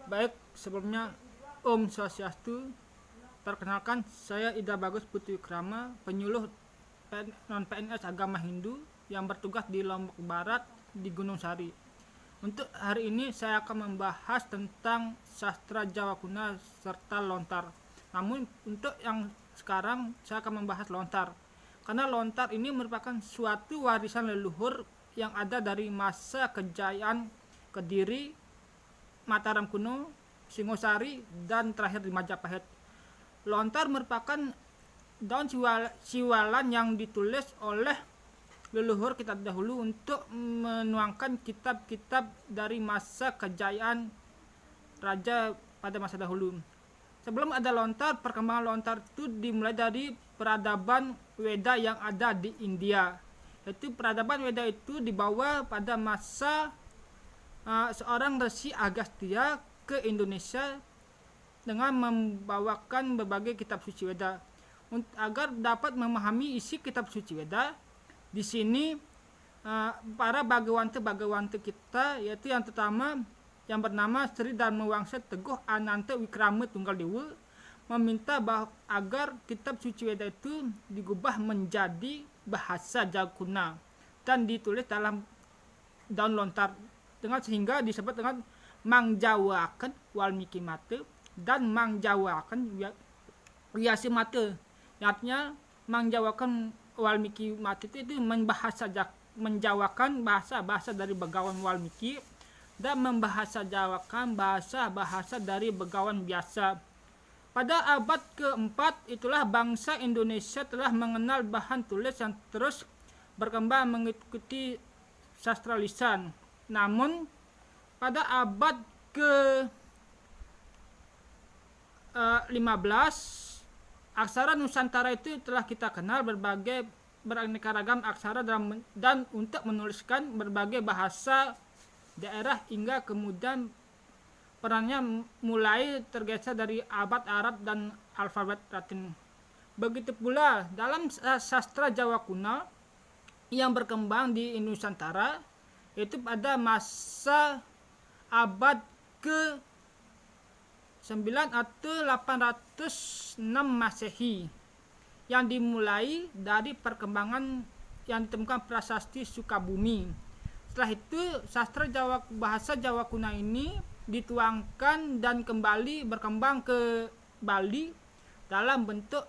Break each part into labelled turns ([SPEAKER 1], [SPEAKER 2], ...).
[SPEAKER 1] Baik, sebelumnya Om Swastiastu. Perkenalkan, saya Ida Bagus Putri Krama, penyuluh non-PNS agama Hindu yang bertugas di Lombok Barat di Gunung Sari. Untuk hari ini saya akan membahas tentang sastra Jawa kuno serta lontar. Namun untuk yang sekarang saya akan membahas lontar. Karena lontar ini merupakan suatu warisan leluhur yang ada dari masa kejayaan Kediri, Mataram kuno, Singosari, dan terakhir di Majapahit. Lontar merupakan daun siwalan yang ditulis oleh leluhur kita dahulu untuk menuangkan kitab-kitab dari masa kejayaan raja pada masa dahulu. Sebelum ada lontar, perkembangan lontar itu dimulai dari peradaban Weda yang ada di India. Yaitu peradaban Weda itu dibawa pada masa seorang Resi Agastya ke Indonesia dengan membawakan berbagai kitab suci Weda. Agar dapat memahami isi kitab suci Weda, di sini para bagawante kita, yaitu yang pertama yang bernama Sri Dharma Wangsa Teguh Ananta Wikrama Tunggal Dewa, meminta agar kitab suci Weda itu digubah menjadi bahasa Jawa kuno dan ditulis dalam daun lontar, dengan sehingga disebut dengan mangjawakan Walmiki Mata dan mangjawakan Wiasi Mata. Artinya mangjawakan Walmiki Mata itu menjawakan bahasa dari Begawan Walmiki dan membahasa jawakan bahasa dari Begawan biasa. Pada abad keempat itulah bangsa Indonesia telah mengenal bahan tulis yang terus berkembang mengikuti sastra lisan. Namun pada abad ke-15 aksara Nusantara itu telah kita kenal berbagai beraneka ragam aksara dan untuk menuliskan berbagai bahasa daerah, hingga kemudian perannya mulai tergeser dari abad Arab dan alfabet Latin. Begitu pula dalam sastra Jawa kuno yang berkembang di Nusantara, yaitu pada masa abad ke-9 atau 806 Masehi, yang dimulai dari perkembangan yang ditemukan prasasti Sukabumi. Setelah itu bahasa Jawa kuno ini dituangkan dan kembali berkembang ke Bali dalam bentuk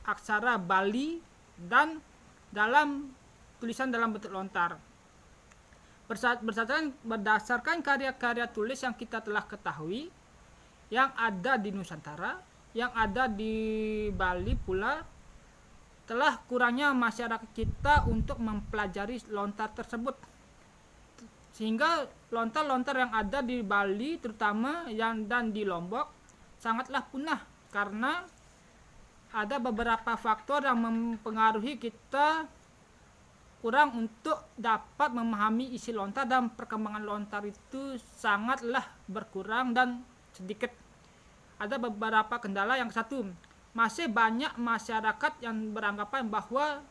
[SPEAKER 1] aksara Bali dan dalam tulisan dalam bentuk lontar. Berdasarkan karya-karya tulis yang kita telah ketahui yang ada di Nusantara, yang ada di Bali pula, telah kurangnya masyarakat kita untuk mempelajari lontar tersebut, sehingga lontar-lontar yang ada di Bali terutama dan di Lombok sangatlah punah karena ada beberapa faktor yang mempengaruhi kita kurang untuk dapat memahami isi lontar, dan perkembangan lontar itu sangatlah berkurang dan sedikit. Ada beberapa kendala. Yang satu, masih banyak masyarakat yang beranggapan bahwa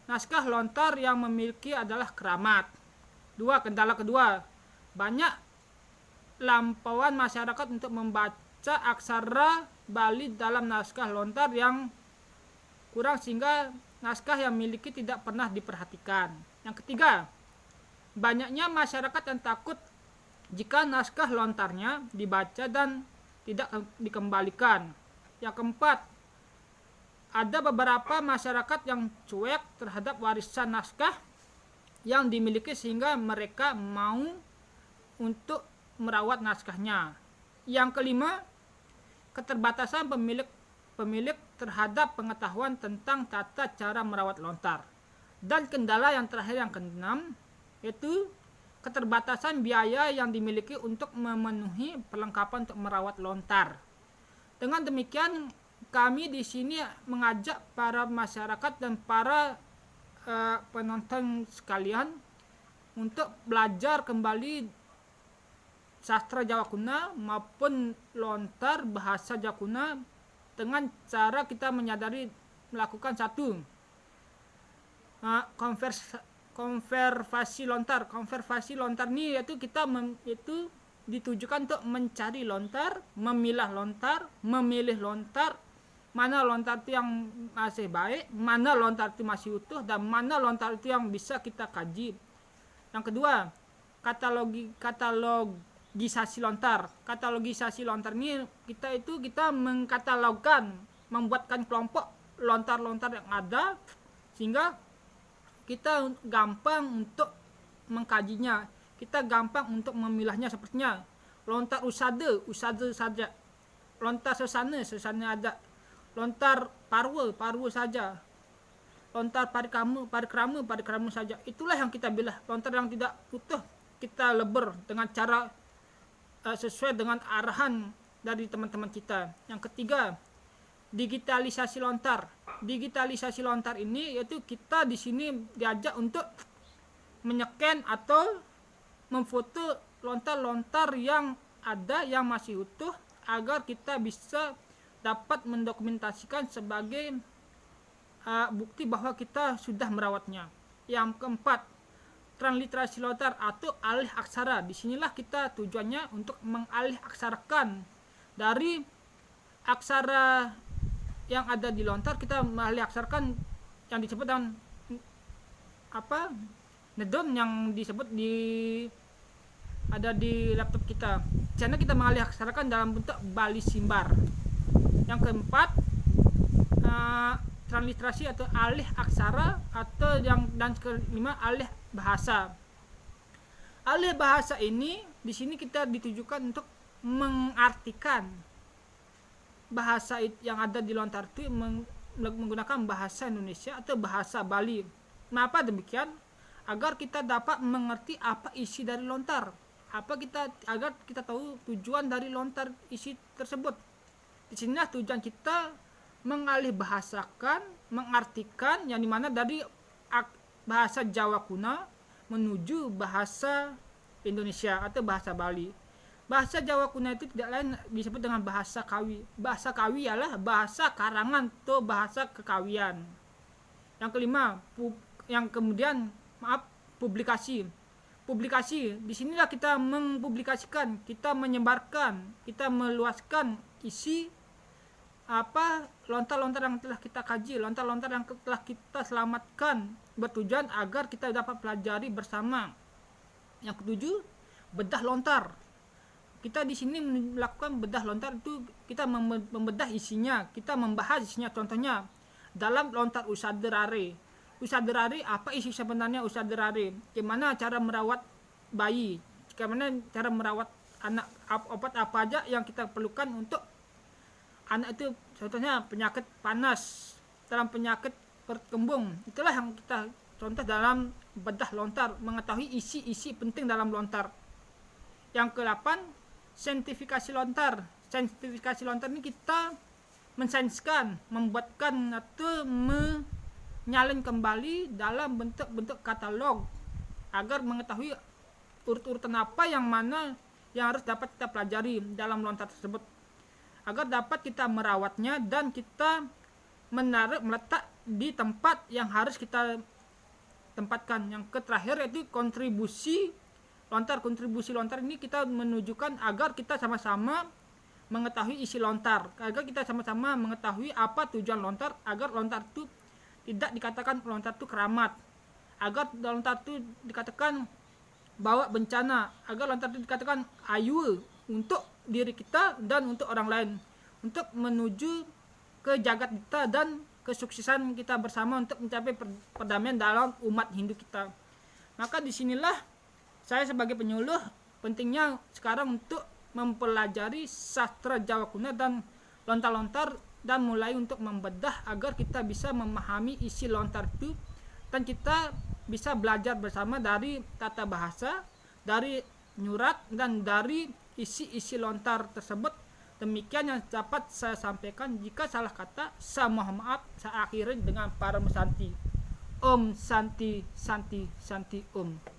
[SPEAKER 1] naskah lontar yang memiliki adalah keramat. Kendala kedua, banyak lampauan masyarakat untuk membaca aksara Bali dalam naskah lontar yang kurang, sehingga naskah yang miliki tidak pernah diperhatikan. Yang ketiga, banyaknya masyarakat yang takut jika naskah lontarnya dibaca dan tidak dikembalikan. Yang keempat, ada beberapa masyarakat yang cuek terhadap warisan naskah yang dimiliki sehingga mereka mau untuk merawat naskahnya. Yang kelima, keterbatasan pemilik terhadap pengetahuan tentang tata cara merawat lontar. Dan kendala yang terakhir, yang keenam, yaitu keterbatasan biaya yang dimiliki untuk memenuhi perlengkapan untuk merawat lontar. Dengan demikian, kami di sini mengajak para masyarakat dan para penonton sekalian untuk belajar kembali sastra Jawa kuno maupun lontar bahasa Jawa kuno dengan cara kita melakukan satu, konservasi lontar. Konservasi lontar ini yaitu kita ditujukan untuk mencari lontar, memilah lontar, memilih lontar, mana lontar itu yang masih baik, mana lontar itu masih utuh, dan mana lontar itu yang bisa kita kaji. Yang kedua, katalogisasi lontar. Katalogisasi lontar ini kita mengkatalogkan, membuatkan kelompok lontar-lontar yang ada, sehingga kita gampang untuk mengkajinya, kita gampang untuk memilahnya. Sepertinya lontar usada saja, lontar sesana ada, lontar parwa saja, lontar parikrama saja. Itulah yang kita bilah. Lontar yang tidak utuh kita leber dengan cara sesuai dengan arahan dari teman-teman kita. Yang ketiga, digitalisasi lontar. Digitalisasi lontar ini yaitu kita di sini diajak untuk menyeken atau memfoto lontar-lontar yang ada, yang masih utuh, agar kita bisa dapat mendokumentasikan sebagai bukti bahwa kita sudah merawatnya. Yang keempat, transliterasi lontar atau alih aksara. Disinilah kita tujuannya untuk mengalih aksarakan dari aksara yang ada di lontar, kita mengalih aksarakan yang disebut dengan nedon, yang disebut ada di laptop kita. Karena kita mengalih aksarakan dalam bentuk bali simbar. Yang keempat, transliterasi atau alih aksara, atau dan kelima, alih bahasa. Alih bahasa ini di sini kita ditujukan untuk mengartikan bahasa yang ada di lontar itu menggunakan bahasa Indonesia atau bahasa Bali. Kenapa demikian? Agar kita dapat mengerti apa isi dari lontar, agar kita tahu tujuan dari lontar isi tersebut. Di sinilah tujuan kita mengalih bahasakan, mengartikan, yang dimana dari bahasa Jawa kuno menuju bahasa Indonesia atau bahasa Bali. Bahasa Jawa kuno itu tidak lain disebut dengan bahasa Kawi. Bahasa Kawi ialah bahasa karangan atau bahasa kekawian. Yang kelima, publikasi. Publikasi, disinilah kita mempublikasikan, kita menyebarkan, kita meluaskan isi lontar-lontar yang telah kita kaji, lontar-lontar yang telah kita selamatkan, bertujuan agar kita dapat pelajari bersama. Yang ketujuh, bedah lontar. Kita di sini melakukan bedah lontar itu, kita membedah isinya, kita membahas isinya. Contohnya dalam lontar usaderare. Usaderare, apa isi sebenarnya usaderare? Bagaimana cara merawat bayi? Bagaimana cara merawat anak? Obat apa aja yang kita perlukan untuk anak itu? Contohnya penyakit panas, dalam penyakit perut kembung. Itulah yang kita contoh dalam bedah lontar, mengetahui isi-isi penting dalam lontar. Yang ke-8, saintifikasi lontar. Saintifikasi lontar ini kita mensainskan, membuatkan atau menyalin kembali dalam bentuk-bentuk katalog, agar mengetahui urut-urutan apa yang mana yang harus dapat kita pelajari dalam lontar tersebut, agar dapat kita merawatnya dan kita meletak di tempat yang harus kita tempatkan. Yang terakhir yaitu kontribusi lontar. Kontribusi lontar ini kita menunjukkan agar kita sama-sama mengetahui isi lontar, agar kita sama-sama mengetahui apa tujuan lontar, agar lontar itu tidak dikatakan lontar itu keramat, agar lontar itu dikatakan bawa bencana, agar lontar itu dikatakan ayu untuk diri kita dan untuk orang lain, untuk menuju ke jagat kita dan kesuksesan kita bersama untuk mencapai perdamaian dalam umat Hindu kita. Maka disinilah saya sebagai penyuluh pentingnya sekarang untuk mempelajari sastra Jawa kuno dan lontar-lontar, dan mulai untuk membedah agar kita bisa memahami isi lontar itu, dan kita bisa belajar bersama dari tata bahasa, dari nyurat, dan dari isi-isi lontar tersebut. Demikian yang dapat saya sampaikan. Jika salah kata, saya mohon maaf. Saya akhiri dengan para Santi. Om Santi Santi Santi Om.